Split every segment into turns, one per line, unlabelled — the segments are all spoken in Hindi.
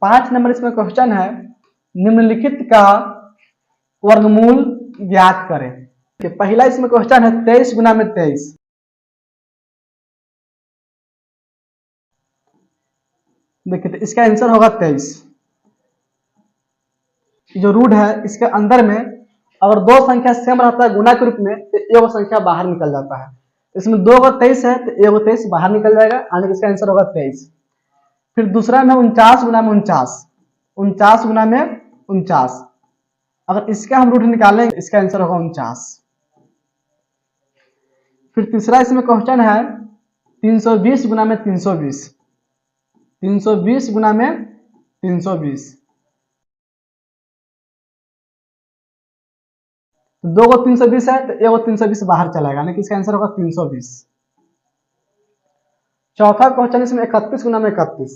5 नंबर इसमें क्वेश्चन है, निम्नलिखित का वर्गमूल ज्ञात करें। पहला इसमें क्वेश्चन है 23 गुना में 23। देखिए तो इसका आंसर होगा 23। जो रूट है इसके अंदर में अगर दो संख्या सेम रहता है गुना के रूप में तो एक संख्या बाहर निकल जाता है। इसमें 2 अगर 23 है तो 1 23 बाहर निकल जाएगा, यानी कि इसका आंसर होगा 23। फिर दूसरा में 49 गुना में 49, 49 गुना में 49। अगर इसका हम रूट निकालेंगे इसका आंसर होगा 49। फिर तीसरा इसमें क्वेश्चन है 320 गुना में 320, 320 गुना में 320। 2 को 320 है तो 1 320 बाहर चलेगा, यानी कि इसका आंसर होगा 320। चौथा क्वेश्चन इसमें 31 गुना में 31,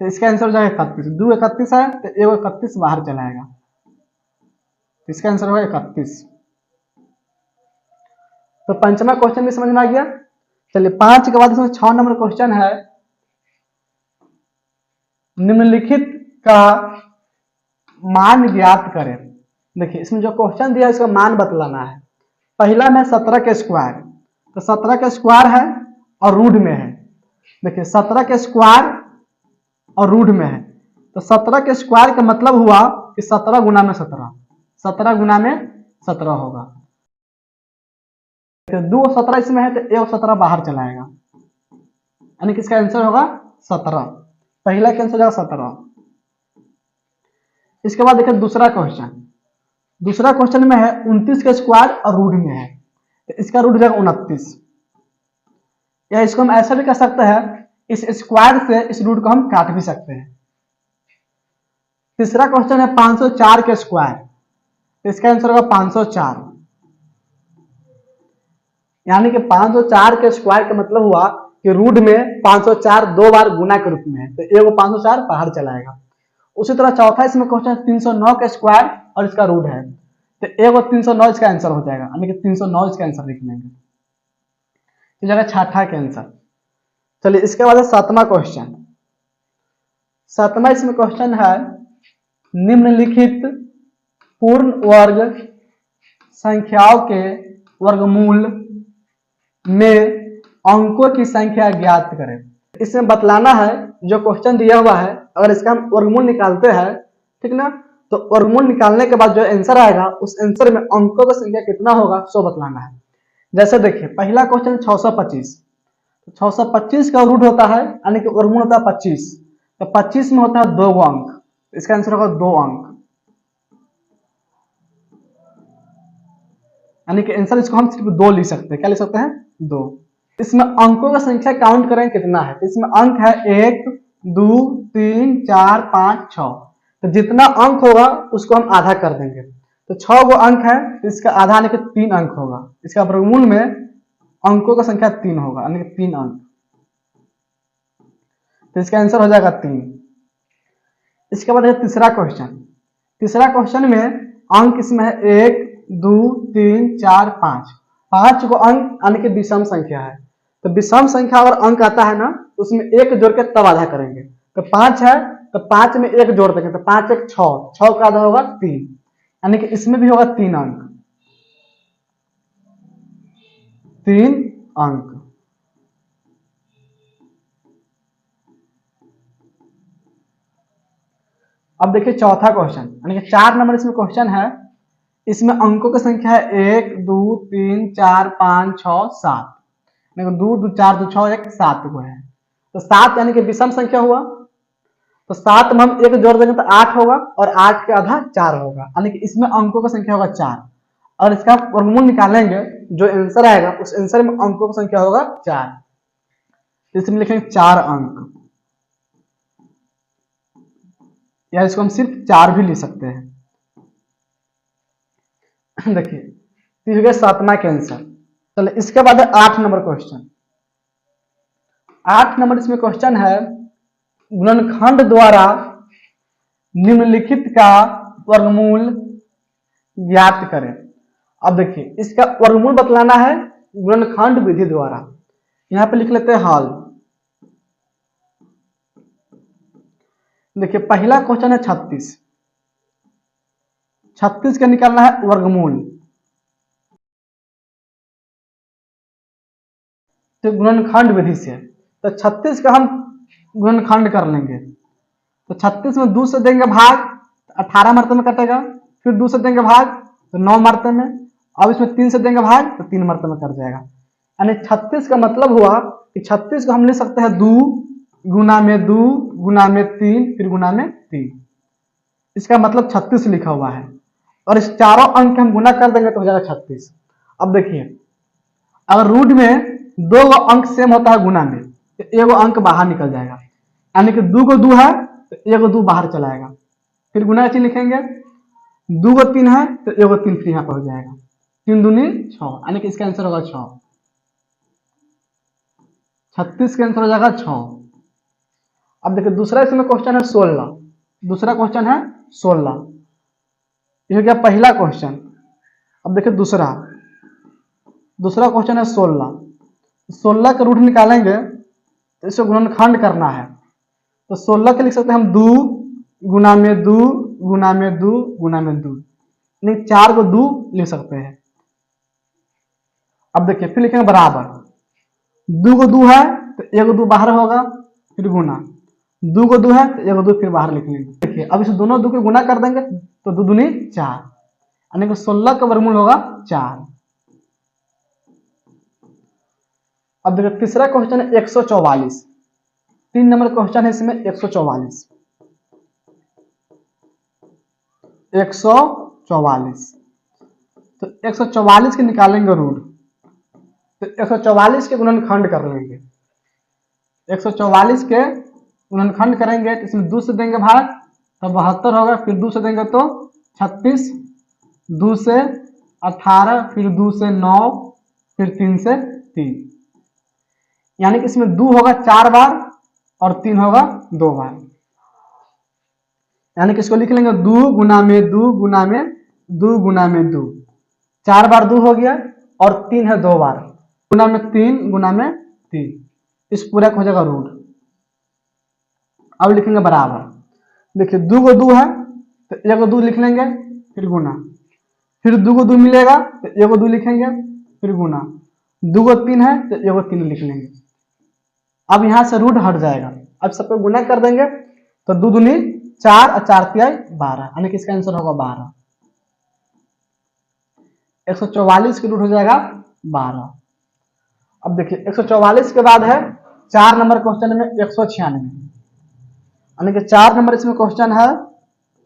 तो इसका आंसर हो जाएगा 31। 2 31 है तो 1 31 बाहर चलाएगा, तो इसका आंसर होगा 31। तो पंचमा क्वेश्चन भी समझ में आ गया। चलिए 5 के बाद इसमें 6 नंबर क्वेश्चन है, निम्नलिखित का मान ज्ञात करें। देखिए इसमें जो क्वेश्चन दिया है इसका मान बतलाना है। पहला में 17 के स्क्वायर, तो 17 के स्क्वायर है और रूट में है। देखिए 17 के स्क्वायर और रूट में है, तो 17 के स्क्वायर का मतलब हुआ कि 17 गुना में 17, 17 गुना में 17 होगा। तो 2 17 इसमें है तो 1 17 बाहर चलाएगा, यानी कि इसका आंसर होगा 17। पहला का आंसर होगा 17। इसके बाद देखिए दूसरा क्वेश्चन, दूसरा क्वेश्चन में है 29 के स्क्वायर और रूट में है, तो इसका रूट जाएगा 29। या इसको हम ऐसा भी कर सकते हैं, इस स्क्वायर से इस रूट को हम काट भी सकते हैं। तीसरा क्वेश्चन है 504 के स्क्वायर, तो इसका आंसर होगा 504। यानी कि 504 के स्क्वायर का मतलब हुआ कि रूट में 504 2 बार गुना के रूप में है, तो एक 504 बाहर चलाएगा। उसी तरह चौथा इसमें क्वेश्चन 309 के स्क्वायर और इसका रूट है, तो एक 309 इसका आंसर हो जाएगा, यानी कि 309 इसका आंसर लिख लेंगे, तो जाएगा छठा का आंसर। चलिए इसके बाद है 7वां क्वेश्चन। 7वां इसमें क्वेश्चन है, निम्नलिखित पूर्ण वर्ग संख्याओं के वर्गमूल में अंकों की संख्या ज्ञात करें। इसमें बतलाना है जो क्वेश्चन दिया हुआ है, अगर इसका हम वर्गमूल निकालते हैं, ठीक ना, तो वर्गमूल निकालने के बाद जो आंसर आएगा उस आंसर में अंकों की संख्या कितना होगा सो बतलाना है। जैसे देखिए पहला क्वेश्चन 625, 625 का रूट होता है यानी कि वर्गमूल होता है 25, तो 25 में होता है 2 अंक, इसका आंसर होगा 2 अंक, यानी कि आंसर इसको हम सिर्फ 2 लिख सकते हैं। क्या लिख सकते हैं? 2। इसमें अंकों का संख्या काउंट करें कितना है, तो इसमें अंक है 1 2 3 4 5 6, तो जितना अंक होगा उसको हम आधा कर देंगे, तो 6 गो अंक है तो इसका आधा यानी कि 3 अंक होगा। इसका वर्गमूल में अंकों का संख्या 3 होगा, यानी कि 3 अंक, तो इसका आंसर हो जाएगा 3। इसके बाद है तीसरा क्वेश्चन। तीसरा क्वेश्चन में अंक इसमें है 1 2 3 4 5, 5 को अंक यानी कि विषम संख्या है, तो विषम संख्या अगर अंक आता है ना तो उसमें 1 जोड़ के तब आधा करेंगे, तो 5 है तो 5 में 1 जोड़ देंगे, तो 5 1 6, 6 का आधा होगा 3, यानी कि इसमें भी होगा 3 अंक, 3 अंक। अब देखिए चौथा क्वेश्चन, यानी कि 4 नंबर इसमें क्वेश्चन है। इसमें अंकों की संख्या है 1 2 3 4 5 6 7, 2 2 4 2 6 1 7 को है, तो 7 यानी कि विषम संख्या हुआ, तो 7 में हम 1 जोड़ देंगे तो 8 होगा और 8 के आधा 4 होगा, यानी कि इसमें अंकों की संख्या होगा 4, और इसका वर्गमूल निकालेंगे जो आंसर आएगा उस आंसर में अंकों की संख्या होगा 4, तो इसमें लिखेंगे 4 अंक, या इसको हम सिर्फ 4 भी लिख सकते हैं। देखिए हो गया 7वां के आंसर। चलो इसके बाद है 8 नंबर क्वेश्चन। 8 नंबर इसमें क्वेश्चन है, गुणनखंड द्वारा निम्नलिखित का वर्गमूल ज्ञात करें। अब देखिए इसका वर्गमूल बतलाना है गुणनखंड विधि द्वारा, यहां पे लिख लेते हैं हल। देखिए पहला क्वेश्चन है 36। 36 का निकालना है वर्गमूल, तो गुणनखंड विधि से। तो 36 का हम गुणनखंड कर लेंगे। तो 36 में 2 से देंगे भाग, 18 मरते में कटेगा। फिर 2 से देंगे भाग तो 9 मरते में। अब इसमें 3 से देंगे भाग तो 3 मरते में कट जाएगा। यानी 36 का मतलब हुआ कि 36 को हम लिख सकते हैं 2 गुना में 2 गुना में 3 फिर गुना में 3। इसका मतलब 36 लिखा हुआ है। और इस चारों अंक हम गुना कर देंगे तो हो जाएगा 36। अब देखिए अगर रूट में 2 अंक सेम होता है गुना में तो 1 अंक बाहर निकल जाएगा। यानी कि 2 को 2 है तो 1 2 बाहर चला आएगा। फिर गुना चीज लिखेंगे, 2 को 3 है तो 1 को 3 फिर यहाँ पर हो जाएगा। 3 दूनी 6, यानी कि इसका आंसर होगा 6। 36 का आंसर हो जाएगा 6। अब देखिए दूसरा इसमें क्वेश्चन है 16। दूसरा क्वेश्चन है 16। ये हो गया पहला क्वेश्चन। अब देखिए दूसरा क्वेश्चन है 16। 16 का रूट निकालेंगे तो इसे गुणनखंड करना है। तो 16 के लिख सकते हैं हम 2 गुना में 2 गुना में 2 गुना में 2, नहीं 4 को 2 लिख सकते हैं। अब देखिए फिर लिखेंगे बराबर, 2 को 2 है तो 1 2 बाहर होगा, फिर गुना, 2 को 2 है तो 1 2 फिर बाहर लिख लेंगे। देखिए अब इस दोनों 2 को गुना कर देंगे तो 2 दूनी 4, यानी कि 16 का वर्गमूल होगा 4। अब देखिए तीसरा क्वेश्चन है 144। 3 नंबर क्वेश्चन है इसमें 144। 144 तो 144 के निकालेंगे रूट, तो 144 के गुणनखंड कर लेंगे। 144 के गुणनखंड करेंगे तो इसमें 2 से देंगे भाग तो 72 होगा। फिर 2 से देंगे तो 36, 2 से 18, फिर 2 से 9, फिर 3 से 3, यानी कि इसमें 2 होगा 4 बार और 3 होगा 2 बार। यानी कि इसको लिख लेंगे 2 गुना में 2 गुना में 2 गुना में 2, 4 बार 2 हो गया और 3 है 2 बार, गुना में 3 गुना में 3। इस पूरा का हो जाएगा रूट। अब लिखेंगे बराबर, देखिए 2 को 2 है तो 1 को 2 लिख लेंगे, फिर गुना, फिर 2 को 2 मिलेगा तो 1 को 2 लिखेंगे, फिर गुना, 2 को 3 है तो 1 को 3 लिख लेंगे। अब यहां से रूट हट जाएगा। अब सबको गुना कर देंगे तो 2 दूनी 4 और 4 तिहाई 12, यानी कि इसका आंसर होगा 12। 144 के रूट हो जाएगा 12। अब देखिए 144 के बाद है 4 नंबर क्वेश्चन में 196, यानी कि 4 नंबर इसमें क्वेश्चन है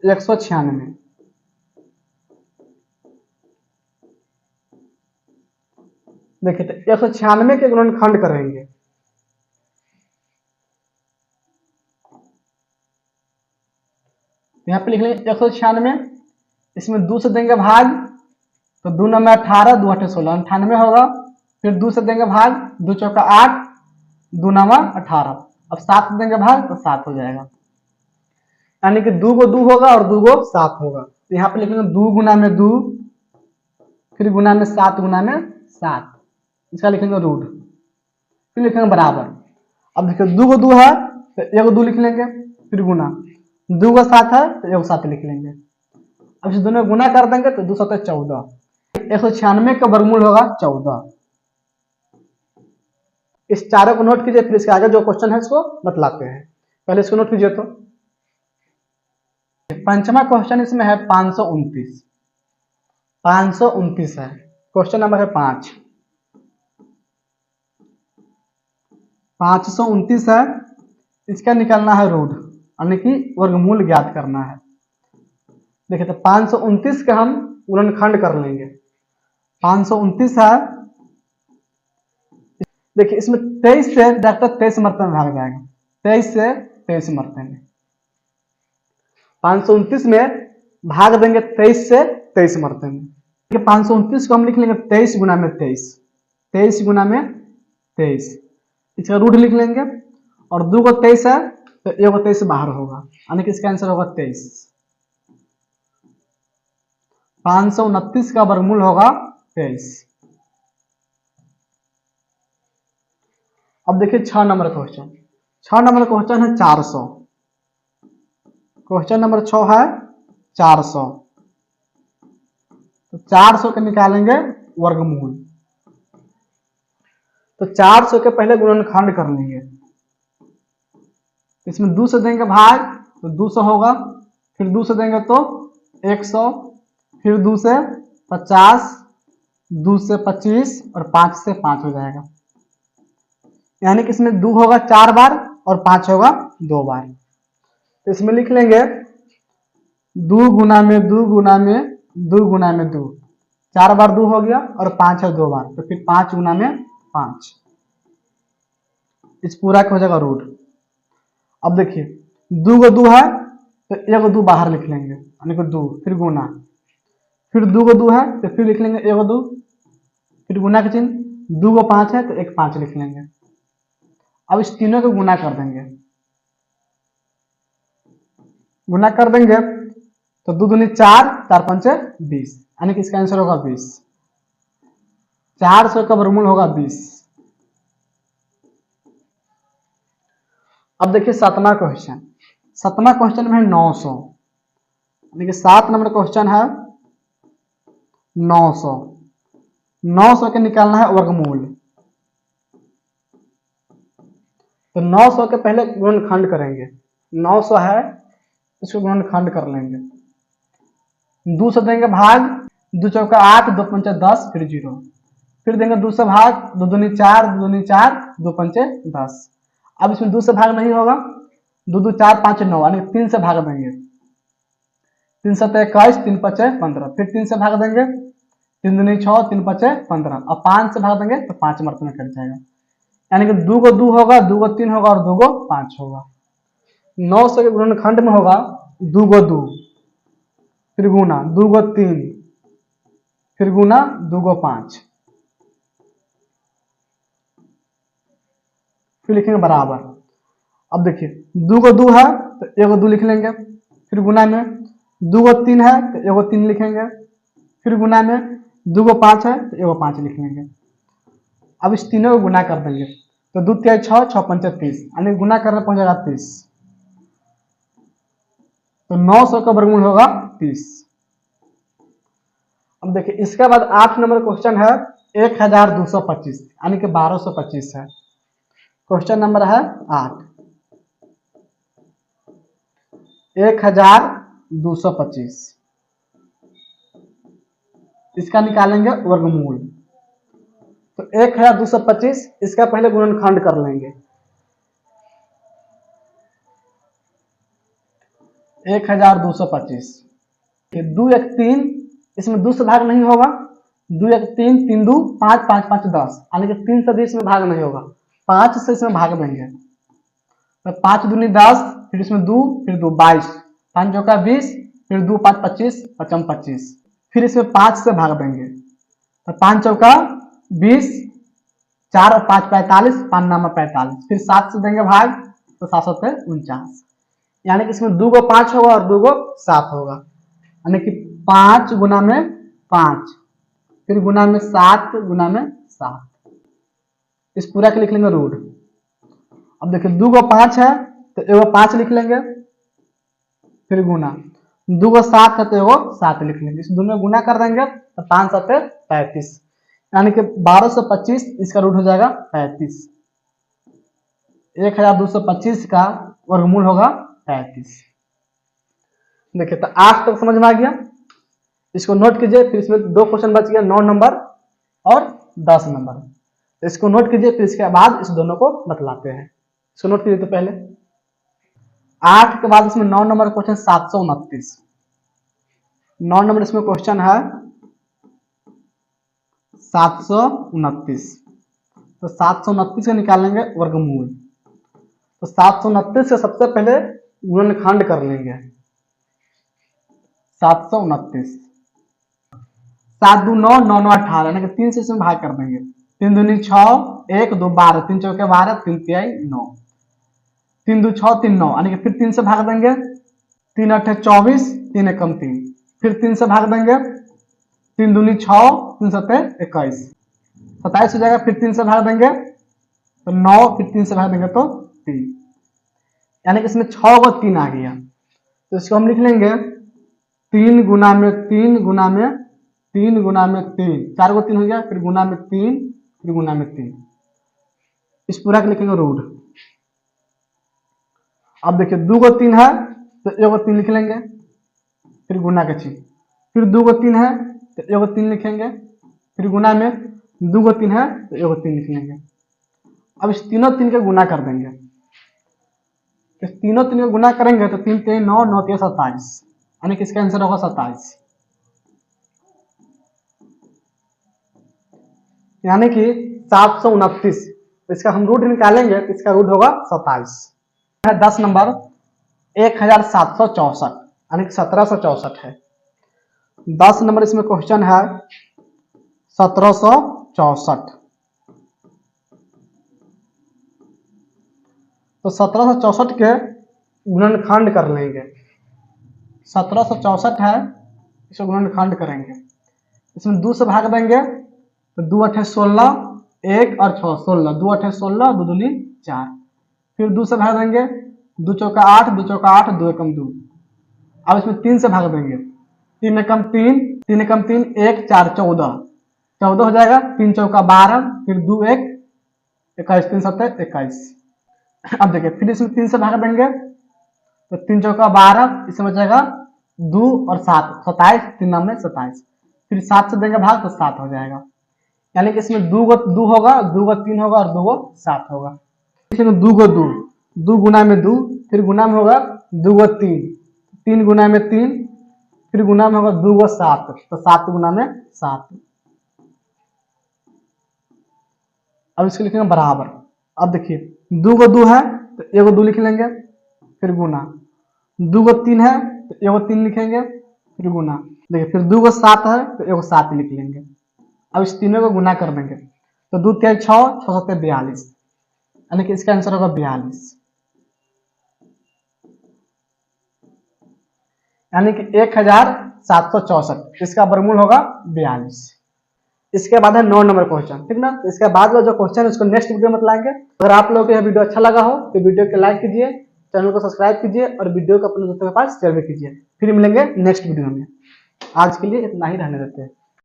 196। देखिए तो 196 के गुणनखंड करेंगे। यहाँ पे लिख लेंगे 196, इसमें 2 से देंगे भाग तो 2 नंबर 18, 2 8 16, 98 होगा। फिर 2 से देंगे भाग, 2 चौका 8, 2 नंबर 18। अब 7 से देंगे भाग तो 7 हो जाएगा, यानी कि 2 को 2 होगा और 2 को 7 होगा। तो यहाँ पे लिखेंगे 2 गुना में 2, फिर गुना में 7 गुना में 7, इसका लिखेंगे रूट, फिर लिखेंगे बराबर। अब देखिए 2 को 2 है तो 1 को 2 लिख लेंगे, फिर गुना, 2 को 7 है तो 1 को 7 लिख लेंगे। अब इस दोनों गुना कर देंगे तो 2 7 14, 196 का वर्गमूल होगा 14। इस चारों को नोट कीजिए, फिर इसके आगे जो क्वेश्चन है इसको बतलाते हैं। पहले इसको नोट कीजिए। तो पंचमा क्वेश्चन इसमें है 529। 529 है, क्वेश्चन नंबर है 5। 529 है, इसका निकालना है रूट, यानी कि वर्गमूल ज्ञात करना है। देखिए तो 529 का हम गुणनखंड कर लेंगे। 529 है, देखिए इसमें 23 से डॉक्टर 23 मरते में भाग जाएगा, 23 से 23 मरते में। 529 में भाग देंगे 23 से 23 मरते में। 529 को हम लिख लेंगे 23 गुना में 23, 23 गुना में 23, इसका रूट लिख लेंगे। और 2 को 23 है तो 1 को 23 बाहर होगा, यानी कि इसका आंसर होगा 23। 529 का वर्गमूल होगा 23। अब देखिए 6 नंबर क्वेश्चन। 6 नंबर क्वेश्चन है 400। क्वेश्चन नंबर 6 है 400। तो 400 के निकालेंगे वर्गमूल। तो 400 के पहले गुणनखंड कर लेंगे। इसमें 2 से देंगे भाग तो 200 होगा, फिर 2 से देंगे तो 100, फिर 2 से 50, 2 से 25 और 5 से 5 हो जाएगा। यानी कि इसमें 2 होगा 4 बार और 5 होगा 2 बार। तो इसमें लिख लेंगे 2 गुना में 2 गुना में 2 गुना में 2, 4 बार 2 हो गया और 5 है 2 बार, तो फिर 5 गुना में 5। इस पूरा का हो जाएगा रूट। अब देखिए 2 को 2 है तो 1 को 2 बाहर लिख लेंगे, यानी कि 2, फिर गुना, फिर 2 को 2 है तो फिर लिख लेंगे 1 को 2, फिर गुना के चिन्ह, 2 को 5 है तो 1 5 लिख लेंगे। अब इस तीनों को गुना कर देंगे। गुना कर देंगे तो 2 दूनी 4, 4 पंचे 20, यानी कि इसका आंसर होगा 20। 400 का वर्गमूल होगा 20। अब देखिए 7वां क्वेश्चन। 7वां क्वेश्चन में है 900, यानी कि 7 नंबर क्वेश्चन है 900। 900 के निकालना है वर्गमूल। तो 900 के पहले गुणनखंड करेंगे। 900 है, इसको गुणनखंड कर लेंगे। 2 से देंगे भाग, 2 चौका 8, 2 पंचे 10, फिर 0, फिर देंगे 2 से भाग, 2 दूनी 4, 2 दूनी 4, 2 पंचे 10। अब इसमें 2 से भाग नहीं होगा, 2 2 4 5 9, यानी 3 से भाग देंगे। 3 7 21, 3 5 15, फिर 3 से भाग देंगे, 3 दूनी 6, 3 5 15, और 5 से भाग देंगे तो 5 मर्तबा में कट जाएगा। यानी कि 2 को 2 होगा, 2 को 3 होगा और 2 को 5 होगा। 900 के गुणनखंड में होगा 2 को 2, फिर गुना 2 को 3, फिर गुना 2 को 5, फिर लिखेंगे बराबर। अब देखिए 2 को 2 है तो 1 को 2 लिख लेंगे, फिर गुना में 2 को 3 है तो 1 को 3 लिखेंगे, फिर गुना में 2 को 5 है तो 1 को 5 लिख लेंगे। अब इस तीनों को गुना कर देंगे तो 2 3 6, 6 5 30, यानी गुना करना पहुंचेगा 30। तो 900 का वर्गमूल होगा 30। अब देखिए इसके बाद 8 नंबर क्वेश्चन है 1225, यानी कि 1225 है। क्वेश्चन नंबर है 8, 1225, इसका निकालेंगे वर्गमूल। तो 1225, इसका पहले गुणनखंड कर लेंगे। 1225, 2 1 3, इसमें 2 से भाग नहीं होगा, 2 1 3, 3 2 5, 5 5 10, यानी कि 3 से भी इसमें भाग नहीं होगा, 5 से इसमें भाग देंगे। तो 5 दूनी 10, फिर इसमें 2, फिर 2 22, 5 चौका 20, फिर 2 5 25, 5 25, फिर इसमें 5 से भाग देंगे। तो 5 चौका 20, 4 और 5 45, 5 नाम 45, फिर 7 से देंगे भाग तो 7 7 49, यानी कि इसमें 2 को 5 होगा और 2 को 7 होगा, यानी कि 5 गुना में 5, फिर गुना में 7 गुना में 7। इस पूरा के लिख लेंगे रूट। अब देखिए 2 को 5 है तो 1 को 5 लिख लेंगे, फिर गुना, 2 को 7 है तो 1 को 7 लिख लेंगे। इस दोनों गुना कर देंगे तो 5 7 35, यानी कि 1225, इसका रूट हो जाएगा 35। 1225 का वर्गमूल होगा 35। देखिए तो 8 तक समझ में आ गया, इसको नोट कीजिए। फिर इसमें 2 क्वेश्चन बच गया, 9 नंबर और 10 नंबर। इसको नोट कीजिए, फिर इसके बाद इस दोनों को बतलाते हैं। इसको नोट कीजिए। तो पहले 8 के बाद इसमें 9 नंबर क्वेश्चन 729। 9 नंबर इसमें क्वेश्चन है 729। तो 729 का निकालेंगे वर्गमूल। तो 729 से सबसे पहले गुणनखंड कर लेंगे। 729, 7 2 9, 9 9 18, यानी कि 3 से इसमें भाग कर देंगे। 3 दूनी 6, 1 2 12, 3 चौके 12, 3 तिहाई 9, 3 2 6 3 9, यानी कि फिर 3 से भाग देंगे। 3 8 24, 3 1 3, फिर 3 से भाग देंगे। 3 दूनी 6, 3 7 21, 27 हो जाएगा। फिर 3 से भाग देंगे तो 9, फिर 3 से भाग देंगे तो 3, यानी कि इसमें 6 को 3 आ गया। तो इसको हम लिख लेंगे 3 गुना में 3 गुना में 3 गुना में 3, 4 को 3 हो गया, फिर गुना में 3, फिर गुना में 3, इस पूरा के लिखेंगे रूट। अब देखिए 2 को 3 है तो 1 को 3 लिख लेंगे, फिर गुना का चिन्ह, फिर 2 को 3 है तो 1 को 3 लिखेंगे, फिर गुना में 2 को 3 है तो 1 को 3 लिख लेंगे। अब इस तीनों 3 का गुना कर देंगे, इस तीनों 3 का गुना करेंगे तो 3 3 9 9 3 27, यानी कि इसका आंसर होगा 27, यानी कि 729। इसका हम रूट निकालेंगे तो इसका रूट होगा 27। 10 नंबर 1764, यानी कि 1764 है। 10 नंबर इसमें क्वेश्चन है 1764। तो 1764 के गुणनखंड कर लेंगे। 1764 है, इसको गुणनखंड करेंगे, इसमें 2 से भाग देंगे तो 2 8 16, 1 और 6 16, 2 8 16, 2 दूनी 4, फिर 2 से भाग देंगे, 2 चौका 8, 2 चौका 8, 2 एकम 2। अब इसमें 3 से भाग देंगे, 3 एकम 3, 3 एकम 3, 1 4 14, 14 हो जाएगा, 3 चौका 12, फिर 2 1 21, 3 7 21। अब देखिए फिर इसमें 3 से भाग देंगे तो 3 चौका 12, इसमें बचेगा 2 और 7 27, 3 नाम में 27, फिर 7 से देंगे भाग तो 7 हो जाएगा, यानी कि इसमें 2 को 2 होगा, 2 को 3 होगा और 2 को 7 होगा। इसमें 2 को 2, 2 गुना में 2, फिर गुना में होगा 2 को 3, 3 गुना में 3, फिर गुना में होगा 2 को 7, तो 7 गुना में 7। अब इसको लिखेंगे बराबर। अब देखिए 2 को 2 है तो 1 को 2 लिख लेंगे, फिर गुना, 2 को 3 है तो 1 को 3 लिखेंगे, फिर गुना, देखिए फिर 2 को 7 है तो 1 को 7 लिख लेंगे। अब इस तीनों को गुना कर देंगे तो 2 3 6, 6 7 42, यानी कि इसका आंसर होगा 42, यानी कि 1764, इसका वर्गमूल होगा 42। इसके बाद है 9 नंबर क्वेश्चन, ठीक ना। तो इसके बाद जो क्वेश्चन है उसको नेक्स्ट वीडियो में लाएंगे। अगर आप लोगों को यह वीडियो अच्छा लगा हो तो वीडियो को लाइक कीजिए, चैनल को सब्सक्राइब कीजिए और वीडियो को अपने दोस्तों के पास शेयर भी कीजिए। फिर मिलेंगे नेक्स्ट वीडियो में। आज के लिए इतना ही रहने देते हैं।